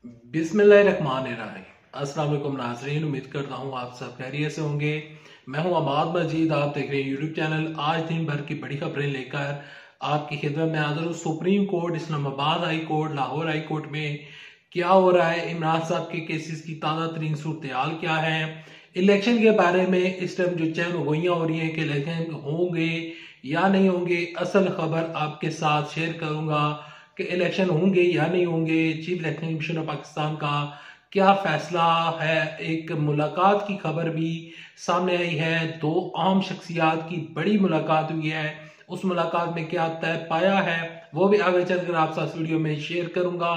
बिस्मिल्लाहिर्रहमानिर्रहीम। अस्सलाम वालेकुम नाज़रीन, उम्मीद करता हूँ आप सब खैरियत से होंगे। मैं हूँ अमाद मजीद, आप देख रहे हैं यूट्यूब चैनल। आज दिन भर की बड़ी खबरें लेकर आपकी खिदमत में हाजिर हूँ। Supreme court, Islamabad high court, Lahore high court में क्या हो रहा है, इमरान साहब के केसेस की ताज़ा तरीन सूरत क्या है, इलेक्शन के बारे में इस टाइम जो चहम गोइयाँ हो रही हैं कि इलेक्शन होंगे या नहीं होंगे, असल खबर आपके साथ शेयर करूंगा कि इलेक्शन होंगे या नहीं होंगे। Chief election commission of Pakistan का क्या फैसला है। एक मुलाकात की खबर भी सामने आई है, दो अहम शख्सियात की बड़ी मुलाकात हुई है। उस मुलाकात में क्या तय पाया है वो भी आगे चलकर आप साथ वीडियो में शेयर करूंगा।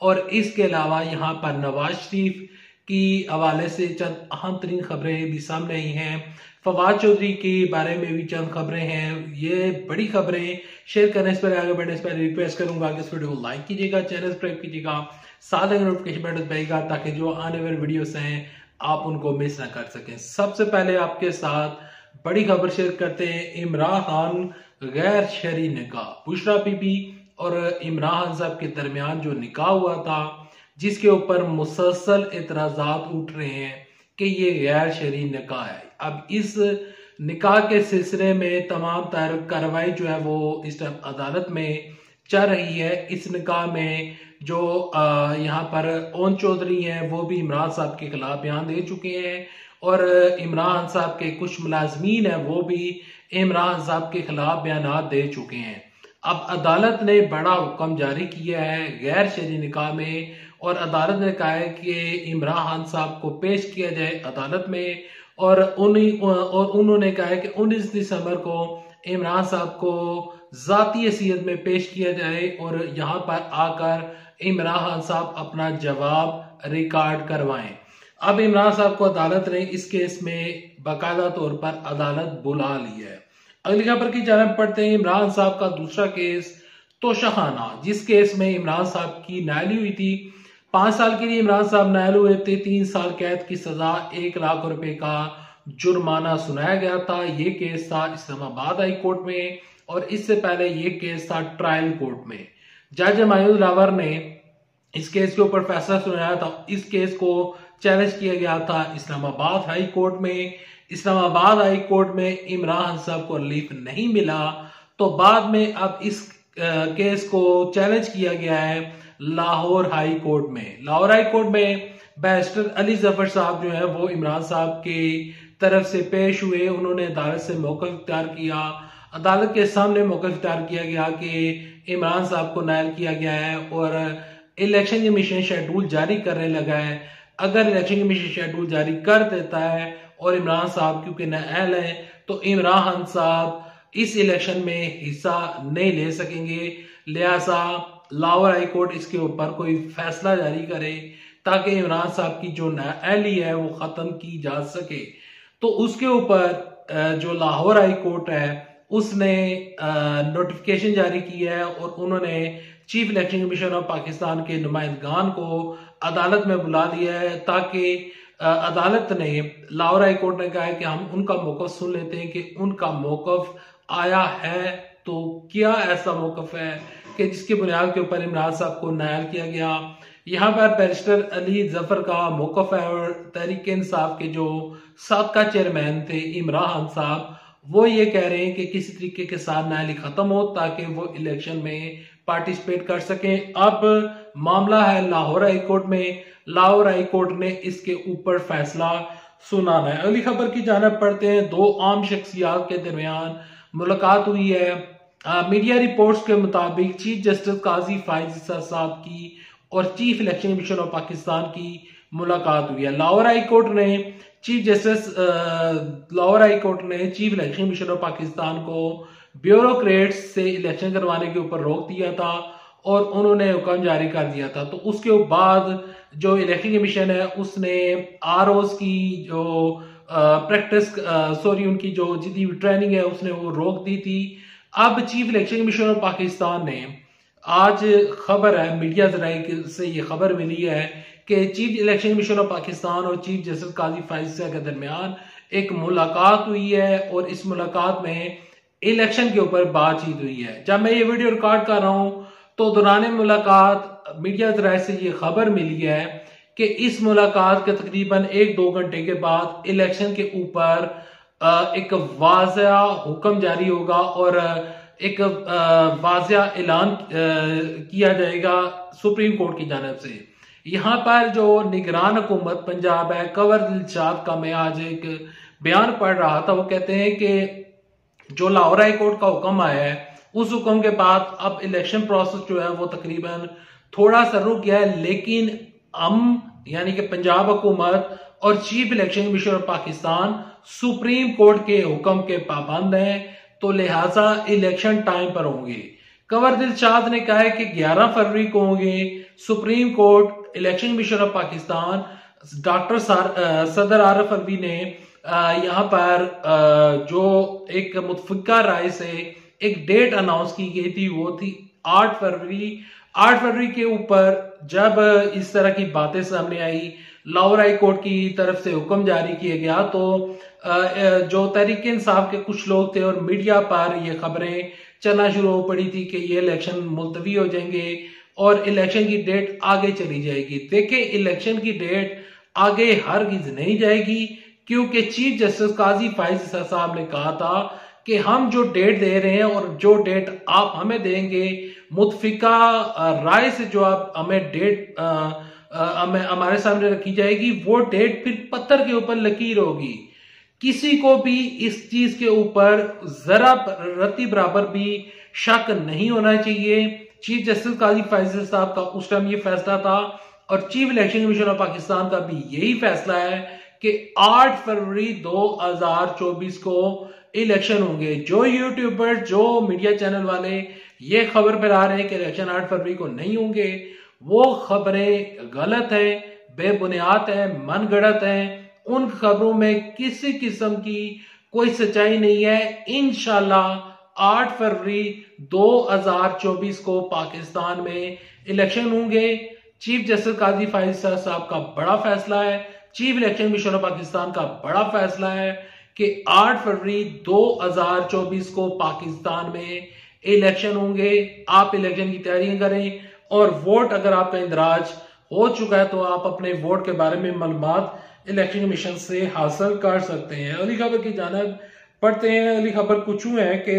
और इसके अलावा यहाँ पर नवाज शरीफ की हवाले से चंद अहम तरीन खबरें भी सामने आई हैं। फवाद चौधरी के बारे में भी चंद खबरें हैं। ये बड़ी खबरें शेयर करने से पहले, आगे बढ़ने से पहले रिक्वेस्ट करूंगा कि इस वीडियो को लाइक कीजिएगा, चैनल सब्सक्राइब कीजिएगा, साथ ही नोटिफिकेशन बटन दबाइएगा ताकि जो आने वाले वीडियोस हैं आप उनको मिस ना कर सकें। सबसे पहले आपके साथ बड़ी खबर शेयर करते हैं। इमरान खान गैर शरई निकाह, बुशरा बीबी और इमरान खान साहब के दरमियान जो निकाह हुआ था, जिसके ऊपर मुसलसल एतराजात उठ रहे हैं कि ये गैर शरई निकाह है। अब इस निकाह के सिलसिले में तमाम कार्रवाई जो है वो इस टाइम अदालत में चल रही है। इस निकाह में जो यहाँ पर ओन चौधरी हैं वो भी इमरान साहब के खिलाफ बयान दे चुके हैं और इमरान साहब के कुछ मुलाजमीन हैं वो भी इमरान साहब के खिलाफ बयान दे चुके हैं। अब अदालत ने बड़ा हुक्म जारी किया है गैर शरई निकाह में और अदालत ने कहा है कि इमरान खान साहब को पेश किया जाए अदालत में और उन्होंने कहा है कि 19 दिसंबर को इमरान साहब को जाती हैसियत में पेश किया जाए और यहाँ पर आकर इमरान खान साहब अपना जवाब रिकॉर्ड करवाएं। अब इमरान साहब को अदालत ने इस केस में बाकायदा तौर पर अदालत बुला ली है। अगली खबर की जानब पढ़ते हैं। इमरान साहब का दूसरा केस तोशाखाना, जिस केस में इमरान साहब की नायली हुई थी। 5 साल के लिए इमरान साहब नायल हुए थे। 3 साल कैद की सजा, 1 लाख रुपए का जुर्माना सुनाया गया था। ये केस था इस्लामाबाद हाई कोर्ट में और इससे पहले ये केस था ट्रायल कोर्ट में। जज मायूद लावर ने इस केस के ऊपर फैसला सुनाया था। इस केस को चैलेंज किया गया था इस्लामाबाद हाई कोर्ट में। इस्लामाबाद हाई कोर्ट में इमरान साहब को रिलीफ नहीं मिला तो बाद में अब इस केस को चैलेंज किया गया है लाहौर हाई कोर्ट में। लाहौर हाई कोर्ट में बैरिस्टर अली जफर साहब जो है वो इमरान साहब की तरफ से पेश हुए। उन्होंने अदालत से मौक़िफ़ इख्तियार किया। अदालत के सामने मौक़िफ़ इख्तियार किया गया कि इमरान साहब को नायल किया गया है और इलेक्शन कमीशन शेड्यूल जारी करने लगा है। अगर इलेक्शन कमीशन शेड्यूल जारी कर देता है और इमरान साहब क्योंकि नायल है तो इमरान खान साहब इस इलेक्शन में हिस्सा नहीं ले सकेंगे। लिहाजा लाहौर हाई कोर्ट इसके ऊपर कोई फैसला जारी करे ताकि इमरान साहब की जो नाअहली है वो खत्म की जा सके। तो उसके ऊपर जो लाहौर हाई कोर्ट है उसने नोटिफिकेशन जारी की है और उन्होंने chief election commission of Pakistan के नुमाइंदगान को अदालत में बुला दिया है ताकि अदालत ने, लाहौर हाई कोर्ट ने कहा है कि हम उनका मौक़िफ़ सुन लेते हैं कि उनका मौक़िफ़ आया है तो क्या ऐसा मौक़िफ़ है कि जिसकी बुनियाद के ऊपर इमरान साहब को नायल किया गया। यहाँ पर बैरिस्टर अली जफर का मौक़िफ़ है और तहरीक इंसाफ के जो साबका चेयरमैन थे इमरान खान साहब, वो ये कह रहे हैं कि किसी तरीके के साथ नायली खत्म हो ताकि वो इलेक्शन में पार्टिसिपेट कर सकें। अब मामला है लाहौर हाई कोर्ट में। लाहौर हाई कोर्ट ने इसके ऊपर फैसला सुनाना है। अगली खबर की जानब पढ़ते हैं। दो आम शख्सियात के दरमियान मुलाकात हुई है। मीडिया रिपोर्ट्स के मुताबिक चीफ जस्टिस काजी फाइज ईसा साहब की और chief election commission of Pakistan की मुलाकात हुई है। लाहौर हाई कोर्ट ने chief election commission of Pakistan को ब्यूरोक्रेट्स से इलेक्शन करवाने के ऊपर रोक दिया था और उन्होंने हुक्म जारी कर दिया था। तो उसके बाद जो इलेक्शन कमीशन है उसने आरओज की जो उनकी जो जितनी ट्रेनिंग है उसने वो रोक दी थी। अब chief election commission of Pakistan ने आज खबर है, मीडिया जराये से ये खबर मिली है कि chief election commission of Pakistan और चीफ जस्टिस काजी फाइज के दरमियान एक मुलाकात हुई है और इस मुलाकात में इलेक्शन के ऊपर बातचीत हुई है। जब मैं ये वीडियो रिकॉर्ड कर रहा हूं तो दौरान मुलाकात मीडिया ज़राए से ये खबर मिली है कि इस मुलाकात के तकरीबन 1-2 घंटे के बाद इलेक्शन के ऊपर एक वाज़ा हुक्म जारी होगा और एक वाज़ा ऐलान किया जाएगा सुप्रीम कोर्ट की जानिब से। यहाँ पर जो निगरान हुकूमत पंजाब है, कंवर दिलशाद का, मैं आज एक बयान पढ़ रहा था, वो कहते हैं कि जो लाहौर हाई कोर्ट का हुक्म आया है उस हुक्म के बाद अब इलेक्शन प्रोसेस जो है वो तकरीबन थोड़ा सा रुक गया है, लेकिन हम यानी कि पंजाब हुकूमत और chief election commission of Pakistan supreme court के हुक्म के पाबंद हैं, तो लिहाजा इलेक्शन टाइम पर होंगे। कंवर दिलशाद ने कहा है कि 11 फरवरी को होंगे। Supreme court, election commission of Pakistan, doctor सदर आरिफ अलवी ने यहाँ पर जो एक मुतफिका राय से एक डेट अनाउंस की गई थी वो थी 8 फरवरी। 8 फरवरी के ऊपर जब इस तरह की बातें सामने आई, लाहौर हाई कोर्ट की तरफ से हुक्म जारी किया गया, तो जो तहरीक इंसाफ के कुछ लोग थे और मीडिया पर ये खबरें चलना शुरू हो पड़ी थी कि ये इलेक्शन मुलतवी हो जाएंगे और इलेक्शन की डेट आगे चली जाएगी। देखिए, इलेक्शन की डेट आगे हरगिज नहीं जाएगी, क्योंकि चीफ जस्टिस काजी फाइज साहब ने कहा था कि हम जो डेट दे रहे हैं और जो डेट आप हमें देंगे, मुतफिका राय से जो आप हमें डेट हमारे सामने रखी जाएगी, वो डेट फिर पत्थर के ऊपर लकीर होगी। किसी को भी इस चीज के ऊपर जरा रत्ती बराबर भी शक नहीं होना चाहिए। चीफ जस्टिस काजी फैसल साहब का उस टाइम ये फैसला था और chief election commission of Pakistan का भी यही फैसला है कि 8 फरवरी 2024 को इलेक्शन होंगे। जो यूट्यूबर, जो मीडिया चैनल वाले ये खबर फैला रहे हैं कि इलेक्शन 8 फरवरी को नहीं होंगे, वो खबरें गलत है, बेबुनियाद है, मनगढ़ंत है। उन खबरों में किसी किस्म की कोई सच्चाई नहीं है। इंशाल्लाह 8 फरवरी 2024 को पाकिस्तान में इलेक्शन होंगे। चीफ जस्टिस काजी फाइज साहब का बड़ा फैसला है, chief election commission of Pakistan का बड़ा फैसला है कि 8 फरवरी 2024 को पाकिस्तान में इलेक्शन होंगे। आप इलेक्शन की तैयारियां करें और वोट अगर आपका इंदराज हो चुका है तो आप अपने वोट के बारे में मालूमात इलेक्शन कमीशन से हासिल कर सकते हैं। अगली खबर की जानिब पढ़ते हैं। अगली खबर कुछ यूं है कि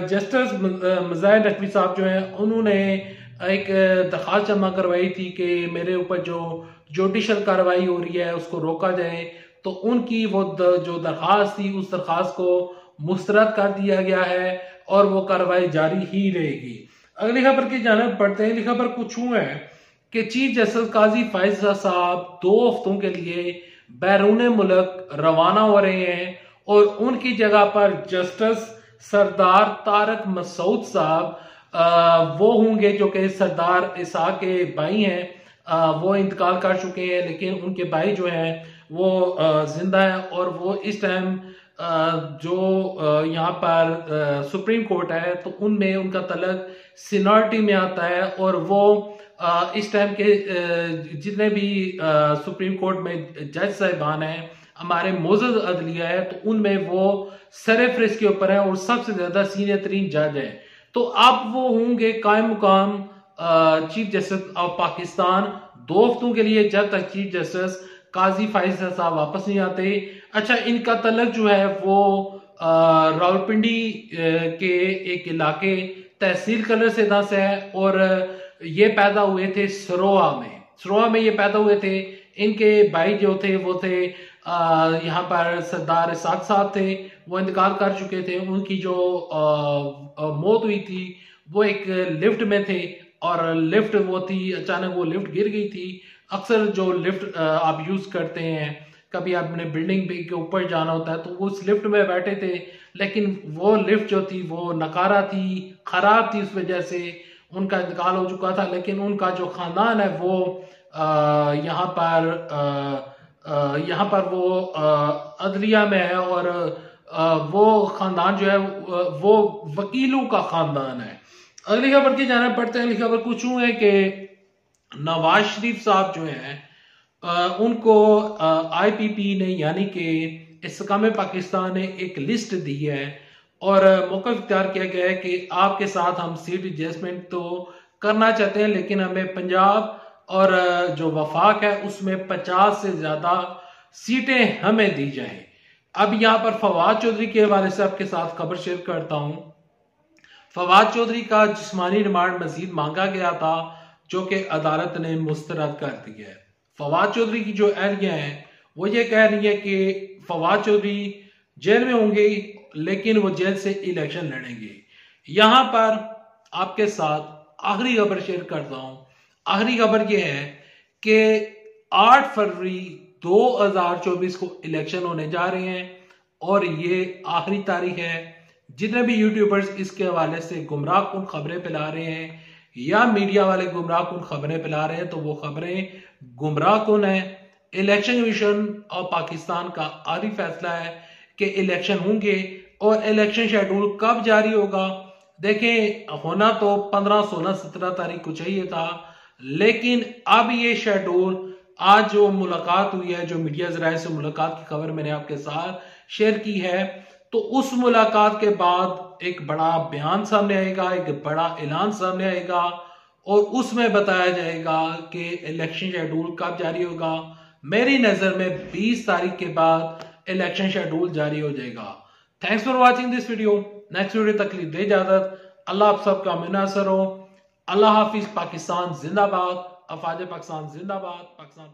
जस्टिस मुजाहिद नकवी साहब जो हैं उन्होंने एक दरख्वास्त जमा करवाई थी कि मेरे ऊपर जो जुडिशल कार्रवाई हो रही है उसको रोका जाए, तो उनकी वो जो दरख्वास्त थी उस दरख्वास्त को मुस्तरद कर दिया गया है और वो कार्रवाई जारी ही रहेगी। अगली खबर की जानिब पढ़ते हैं। अगली खबर कुछ यूं है कि चीफ जस्टिस काजी फाइज साहब 2 हफ्तों के लिए बैरून मुल्क रवाना हो रहे हैं और उनकी जगह पर जस्टिस सरदार तारक मसूद साहब वो होंगे जो कि सरदार इसा के भाई हैं। वो इंतकाल कर चुके हैं, लेकिन उनके भाई जो हैं वो जिंदा है और वो इस टाइम जो यहाँ पर सुप्रीम कोर्ट है तो उनमें उनका तलक सीनियरिटी में आता है और वो इस टाइम के जितने भी सुप्रीम कोर्ट में जज साहिबान हैं, हमारे मोअज़्ज़ज़ अदलिया है, तो उनमें वो सर-ए-फहरिस्त के ऊपर है और सबसे ज्यादा सीनियर तरीन जज है। तो अब वो होंगे कायम मुकाम चीफ जस्टिस ऑफ पाकिस्तान 2 हफ्तों के लिए, जब तक चीफ जस्टिस काजी फाइज साहब वापस नहीं आते। अच्छा, इनका तलक जो है वो रावलपिंडी के एक इलाके तहसील कलर से दस है और ये पैदा हुए थे सरोआ में ये पैदा हुए थे। इनके भाई जो थे वो थे यहाँ पर सरदार इसाक साहब थे, वो इंतकाल कर चुके थे। उनकी जो मौत हुई थी वो एक लिफ्ट में थे और लिफ्ट वो थी, अचानक वो लिफ्ट गिर गई थी। अक्सर जो लिफ्ट आप यूज करते हैं, कभी आपने बिल्डिंग के ऊपर जाना होता है तो वो उस लिफ्ट में बैठे थे, लेकिन वो लिफ्ट जो थी वो नकारा थी, खराब थी, उस वजह से उनका इंतकाल हो चुका था। लेकिन उनका जो खानदान है वो यहाँ पर वो अदलिया में है और वो खानदान जो है वो वकीलों का खानदान है। अगली खबर की जाना पड़ते हैं। अगली खबर कुछ यूं है कि नवाज शरीफ साहब जो हैं उनको IPP ने यानी कि इस्तेकाम पाकिस्तान ने एक लिस्ट दी है और मौका इख्तियार किया गया है कि आपके साथ हम सीट एडजस्टमेंट तो करना चाहते हैं, लेकिन हमें पंजाब और जो वफाक है उसमें 50 से ज्यादा सीटें हमें दी जाए। अब यहाँ पर फवाद चौधरी के हवाले से आपके साथ खबर शेयर करता हूं। फवाद चौधरी का जिस्मानी रिमांड मजीद मांगा गया था, जो कि अदालत ने मुस्तरद कर दिया है। फवाद चौधरी की जो एहलियां हैं वो ये कह रही है कि फवाद चौधरी जेल में होंगे, लेकिन वो जेल से इलेक्शन लड़ेंगे। यहां पर आपके साथ आखिरी खबर शेयर करता हूं। आखिरी खबर यह है कि 8 फरवरी 2024 को इलेक्शन होने जा रहे हैं और ये आखिरी तारीख है। जितने भी यूट्यूबर्स इसके हवाले से गुमराह कुन खबरें फैला रहे हैं या मीडिया वाले गुमराह कुन खबरें फैला रहे हैं, तो वो खबरें गुमराह कुन है। इलेक्शन कमीशन ऑफ पाकिस्तान का आखिरी फैसला है कि इलेक्शन होंगे और इलेक्शन शेड्यूल कब जारी होगा। देखें, होना तो 15, 16, 17 तारीख को चाहिए था, लेकिन अब ये शेड्यूल, आज जो मुलाकात हुई है, जो मीडिया जराए से मुलाकात की खबर मैंने आपके साथ शेयर की है, तो उस मुलाकात के बाद एक बड़ा बयान सामने आएगा, एक बड़ा ऐलान सामने आएगा और उसमें बताया जाएगा कि इलेक्शन शेड्यूल कब जारी होगा। मेरी नजर में 20 तारीख के बाद इलेक्शन शेड्यूल जारी हो जाएगा। Thanks for watching this video. Next video तक लीजिए इजाजत। अल्लाह आप सबका मुनासर हो। अल्लाह हाफिज। पाकिस्तान जिंदाबाद। अफवाज पाकिस्तान जिंदाबाद। पाकिस्तान